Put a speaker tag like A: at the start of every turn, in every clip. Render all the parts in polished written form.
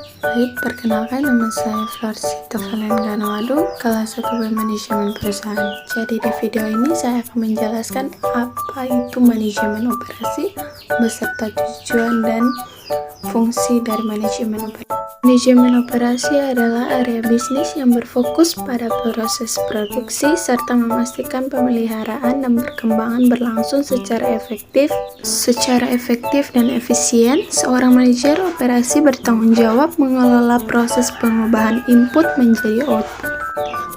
A: Baik, perkenalkan nama saya Florsita Valengganawadu, kelas 1 Manajemen Perusahaan. Jadi di video ini saya akan menjelaskan apa itu manajemen operasi beserta tujuan dan fungsi dari manajemen operasi. Manajemen operasi adalah area bisnis yang berfokus pada proses produksi serta memastikan pemeliharaan dan perkembangan berlangsung secara efektif dan efisien. Seorang manajer operasi bertanggung jawab mengelola proses pengubahan input menjadi output.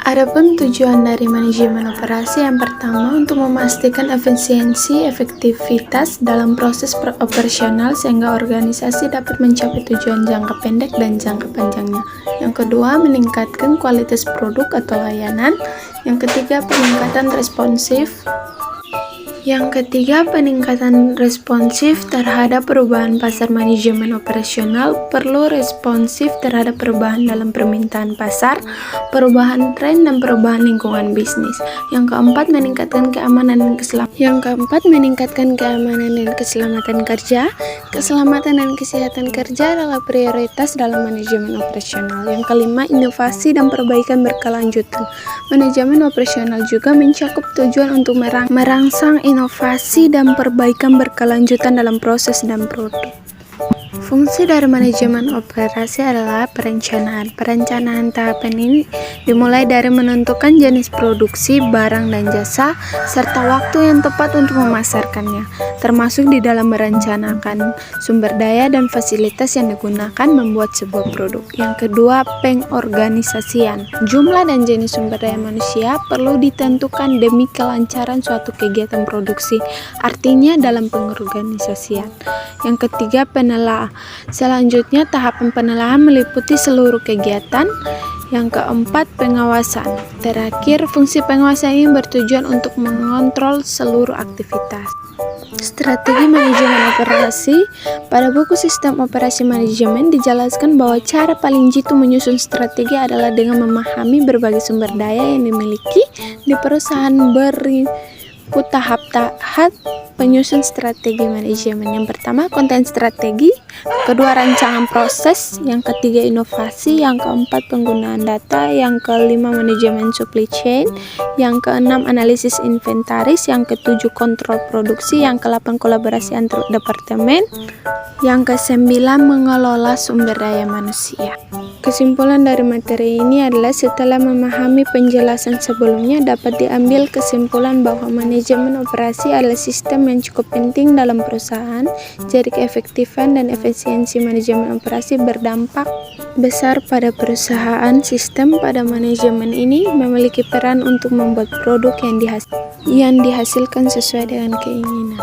A: Adapun tujuan dari manajemen operasi yang pertama untuk memastikan efisiensi, efektivitas dalam proses operasional sehingga organisasi dapat mencapai tujuan jangka pendek dan jangka panjangnya. Yang kedua, meningkatkan kualitas produk atau layanan. Yang ketiga, peningkatan responsif terhadap perubahan pasar. Manajemen operasional perlu responsif terhadap perubahan dalam permintaan pasar, perubahan tren, dan perubahan lingkungan bisnis. Yang keempat, meningkatkan keamanan dan keselamatan kerja. Keselamatan dan kesehatan kerja adalah prioritas dalam manajemen operasional. Yang kelima, inovasi dan perbaikan berkelanjutan. Manajemen operasional juga mencakup tujuan untuk merangsang inovasi dan perbaikan berkelanjutan dalam proses dan produk. Fungsi dari manajemen operasi adalah perencanaan. Perencanaan tahapan ini dimulai dari menentukan jenis produksi, barang dan jasa, serta waktu yang tepat untuk memasarkannya, termasuk di dalam merencanakan sumber daya dan fasilitas yang digunakan membuat sebuah produk. Yang kedua, pengorganisasian. Jumlah dan jenis sumber daya manusia perlu ditentukan demi kelancaran suatu kegiatan produksi, artinya dalam pengorganisasian. Yang ketiga, penelaahan. Selanjutnya, tahapan penelaahan meliputi seluruh kegiatan. Yang keempat, pengawasan. Terakhir, fungsi pengawasan ini bertujuan untuk mengontrol seluruh aktivitas. Strategi manajemen operasi. Pada buku Sistem Operasi Manajemen dijelaskan bahwa cara paling jitu menyusun strategi adalah dengan memahami berbagai sumber daya yang dimiliki di perusahaan. Berikut tahap-tahap penyusun strategi manajemen. Yang pertama, konten strategi. Kedua, rancangan proses. Yang ketiga, inovasi. Yang keempat, penggunaan data. Yang kelima, manajemen supply chain. Yang keenam, analisis inventaris. Yang ketujuh, kontrol produksi. Yang kedelapan, kolaborasi antar departemen. Yang kesembilan, mengelola sumber daya manusia. Kesimpulan dari materi ini adalah setelah memahami penjelasan sebelumnya, dapat diambil kesimpulan bahwa manajemen operasi adalah sistem yang cukup penting dalam perusahaan. Jadi keefektifan dan efisiensi manajemen operasi berdampak besar pada perusahaan. Sistem pada manajemen ini memiliki peran untuk membuat produk yang dihasilkan sesuai dengan keinginan.